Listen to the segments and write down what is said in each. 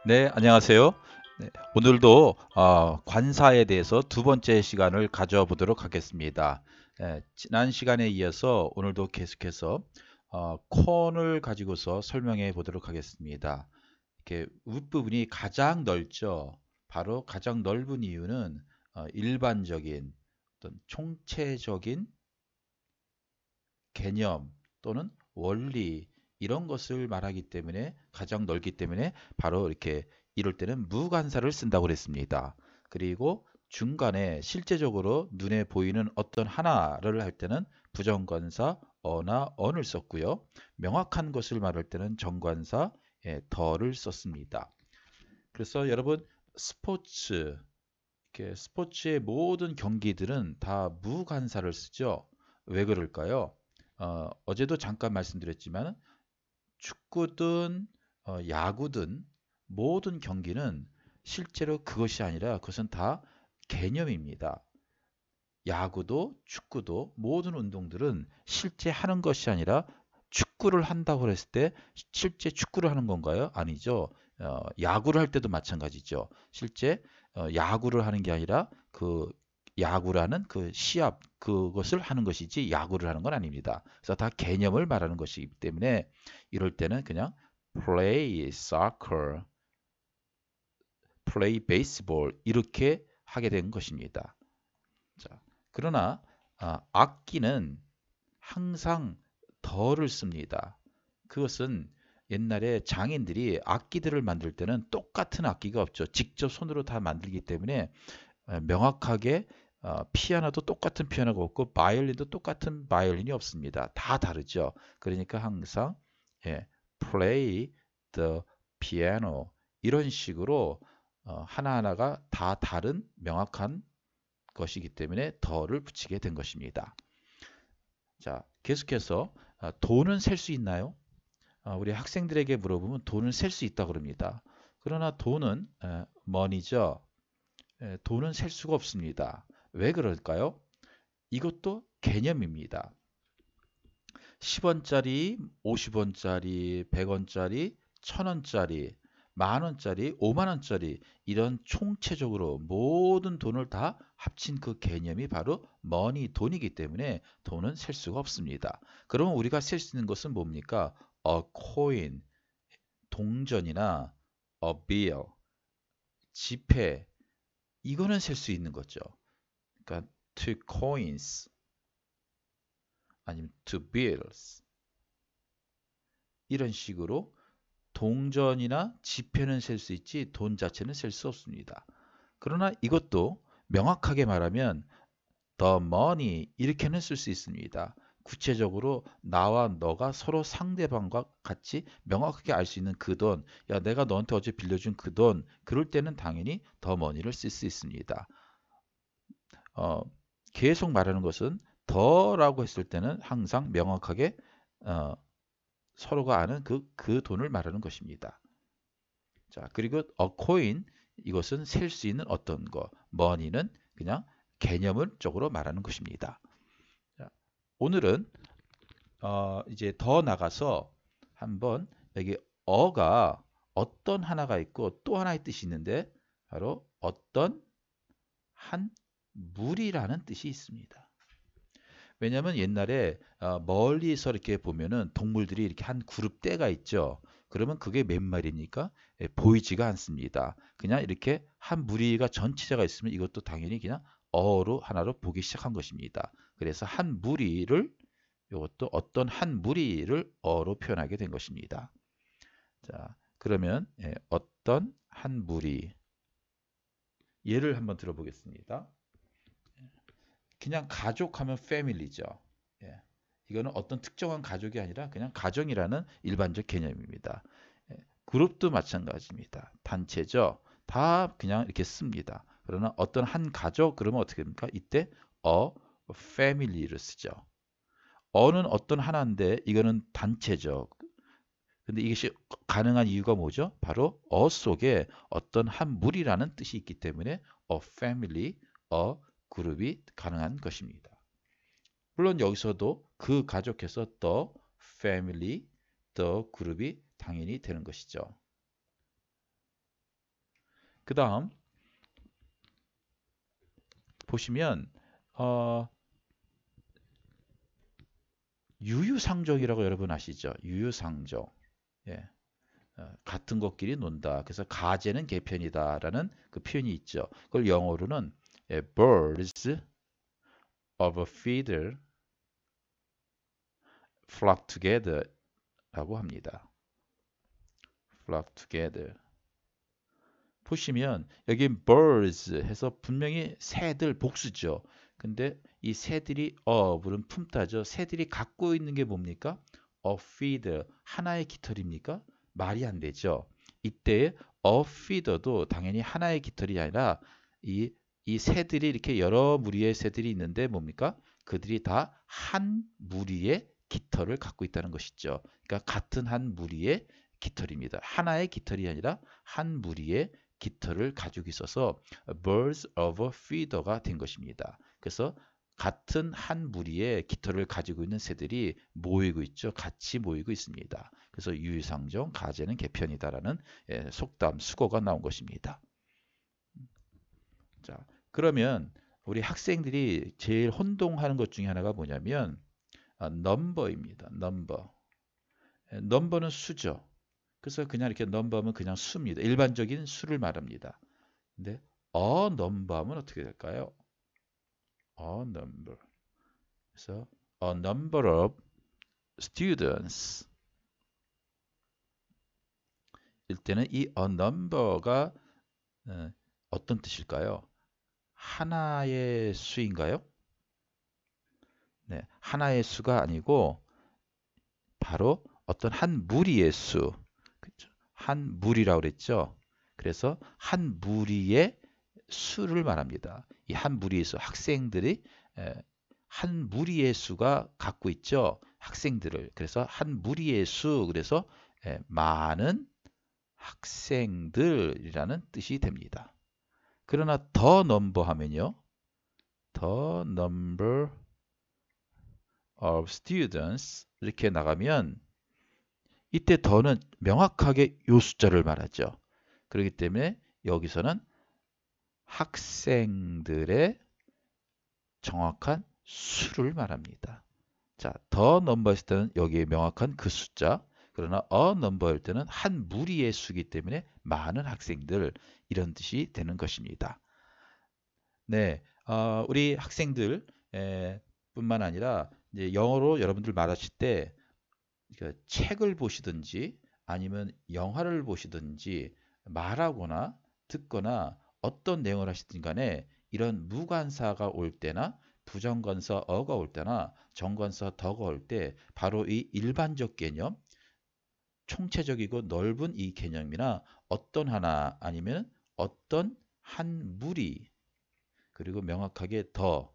네, 안녕하세요. 네, 오늘도 관사에 대해서 두 번째 시간을 가져보도록 하겠습니다. 지난 시간에 이어서 오늘도 계속해서 콘을 가지고서 설명해 보도록 하겠습니다. 이렇게 윗부분이 가장 넓죠. 바로 가장 넓은 이유는 일반적인 어떤 총체적인 개념 또는 원리 이런 것을 말하기 때문에 가장 넓기 때문에 바로 이렇게 이럴 때는 무관사를 쓴다고 그랬습니다. 그리고 중간에 실제적으로 눈에 보이는 어떤 하나를 할 때는 부정관사 어나 언을 썼고요. 명확한 것을 말할 때는 정관사 더를 썼습니다. 그래서 여러분 스포츠 이렇게 스포츠의 모든 경기들은 다 무관사를 쓰죠. 왜 그럴까요? 어제도 잠깐 말씀드렸지만 축구든 야구든 모든 경기는 실제로 그것이 아니라 그것은 다 개념입니다. 야구도 축구도 모든 운동들은 실제 하는 것이 아니라 축구를 한다고 했을 때 실제 축구를 하는 건가요? 아니죠. 야구를 할 때도 마찬가지죠. 실제 야구를 하는 게 아니라 그 야구라는 그 시합 그것을 하는 것이지 야구를 하는 건 아닙니다. 그래서 다 개념을 말하는 것이기 때문에 이럴 때는 그냥 play soccer, play baseball 이렇게 하게 된 것입니다. 자, 그러나 악기는 항상 덜을 씁니다. 그것은 옛날에 장인들이 악기들을 만들 때는 똑같은 악기가 없죠. 직접 손으로 다 만들기 때문에 명확하게 피아노도 똑같은 피아노가 없고 바이올린도 똑같은 바이올린이 없습니다. 다 다르죠. 그러니까 항상 play the piano 이런 식으로 하나하나가 다 다른 명확한 것이기 때문에 더를 붙이게 된 것입니다. 자, 계속해서 돈은 셀 수 있나요? 우리 학생들에게 물어보면 돈은 셀 수 있다 그럽니다. 그러나 돈은 money죠. 돈은 셀 수가 없습니다. 왜 그럴까요? 이것도 개념입니다. 10원짜리, 50원짜리, 100원짜리, 1000원짜리, 만원짜리, 5만원짜리 이런 총체적으로 모든 돈을 다 합친 그 개념이 바로 머니, 돈이기 때문에 돈은 셀 수가 없습니다. 그러면 우리가 셀 수 있는 것은 뭡니까? A coin, 동전이나 a bill, 지폐 이거는 셀 수 있는 거죠. 그러니까 two coins 아니면 two bills 이런 식으로 동전이나 지폐는 셀 수 있지 돈 자체는 셀 수 없습니다. 그러나 이것도 명확하게 말하면 the money 이렇게는 쓸 수 있습니다. 구체적으로 나와 너가 서로 상대방과 같이 명확하게 알 수 있는 그 돈, 야 내가 너한테 어제 빌려준 그 돈, 그럴 때는 당연히 the money를 쓸 수 있습니다. 어, 계속 말하는 것은 더라고 했을 때는 항상 명확하게 어, 서로가 아는 그 돈을 말하는 것입니다. 자, 그리고 a coin 이것은 셀 수 있는 어떤 거, money는 그냥 개념을 쪽으로 말하는 것입니다. 자, 오늘은 이제 더 나가서 한번 여기 어가 어떤 하나가 있고 또 하나의 뜻이 있는데 바로 어떤 한 물이라는 뜻이 있습니다. 왜냐하면 옛날에 멀리서 이렇게 보면은 동물들이 이렇게 한 그룹 떼가 있죠. 그러면 그게 몇 마리입니까? 보이지가 않습니다. 그냥 이렇게 한 무리가 전체자가 있으면 이것도 당연히 그냥 어로 하나로 보기 시작한 것입니다. 그래서 한 무리를 이것도 어떤 한 무리를 어로 표현하게 된 것입니다. 자, 그러면 어떤 한 무리 예를 한번 들어보겠습니다. 그냥 가족하면 family죠. 예. 이거는 어떤 특정한 가족이 아니라 그냥 가정이라는 일반적 개념입니다. 예. 그룹도 마찬가지입니다. 단체죠. 다 그냥 이렇게 씁니다. 그러나 어떤 한 가족 그러면 어떻게 됩니까? 이때 a family를 쓰죠. 어는 어떤 하나인데 이거는 단체죠. 근데 이것이 가능한 이유가 뭐죠? 바로 어 속에 어떤 한 무리라는 뜻이 있기 때문에 a family, a 그룹이 가능한 것입니다. 물론 여기서도 그 가족에서 the family, the 그룹이 당연히 되는 것이죠. 그 다음 보시면 유유상종이라고 여러분 아시죠? 유유상종. 예. 같은 것끼리 논다. 그래서 가재는 개편이다라는 그 표현이 있죠. 그걸 영어로는 birds of a feather flock together 라고 합니다. flock together. 보시면 여기 birds 해서 분명히 새들 복수죠. 근데 이 새들이 물은 품다죠. 새들이 갖고 있는 게 뭡니까? a feather 하나의 깃털입니까? 말이 안 되죠. 이때 a feather도 당연히 하나의 깃털이 아니라 이 새들이 이렇게 여러 무리의 새들이 있는데 뭡니까? 그들이 다 한 무리의 깃털을 갖고 있다는 것이죠. 그러니까 같은 한 무리의 깃털입니다. 하나의 깃털이 아니라 한 무리의 깃털을 가지고 있어서 birds of a feather가 된 것입니다. 그래서 같은 한 무리의 깃털을 가지고 있는 새들이 모이고 있죠. 같이 모이고 있습니다. 그래서 유유상종, 가재는 개편이다라는 속담, 수고가 나온 것입니다. 자, 그러면 우리 학생들이 제일 혼동하는 것 중에 하나가 뭐냐면 넘버입니다. 넘버. 넘버는 수죠. 그래서 그냥 이렇게 넘버하면 그냥 수입니다. 일반적인 수를 말합니다. 근데 넘버하면 어떻게 될까요? number. 그래서 a number of students. 일 때는 이 a number가 어떤 뜻일까요? 하나의 수인가요? 네, 하나의 수가 아니고 바로 어떤 한 무리의 수. 그렇죠? 한 무리라고 그랬죠. 그래서 한 무리의 수를 말합니다. 이 한 무리의 수, 학생들이 한 무리의 수가 갖고 있죠. 학생들을. 그래서 한 무리의 수, 그래서 많은 학생들이라는 뜻이 됩니다. 그러나 the number 하면요. the number of students 이렇게 나가면 이때 더는 명확하게 요 숫자를 말하죠. 그렇기 때문에 여기서는 학생들의 정확한 수를 말합니다. 자, the number 했을 때는 여기에 명확한 그 숫자. 그러나 a number일 때는 한 무리의 수이기 때문에 많은 학생들 이런 뜻이 되는 것입니다. 네, 우리 학생들 뿐만 아니라 이제 영어로 여러분들 말하실 때 책을 보시든지 아니면 영화를 보시든지 말하거나 듣거나 어떤 내용을 하시든 간에 이런 무관사가 올 때나 부정관사 어가 올 때나 정관사 더가 올 때 바로 이 일반적 개념, 총체적이고 넓은 이 개념이나 어떤 하나 아니면 어떤 한 무리 그리고 명확하게 더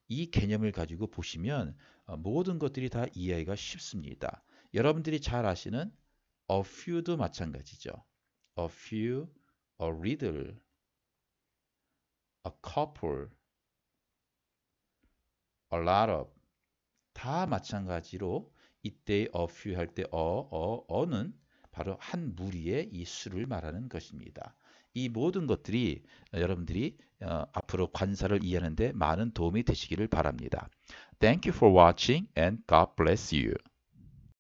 이 개념을 가지고 보시면 모든 것들이 다 이해하기가 쉽습니다. 여러분들이 잘 아시는 a few도 마찬가지죠. a few, a little, a couple, a lot of 다 마찬가지로 이때 a few 할 때 어는 바로 한 무리의 이 수를 말하는 것입니다. 이 모든 것들이 여러분들이 앞으로 관사를 이해하는 데 많은 도움이 되시기를 바랍니다. Thank you for watching and God bless you.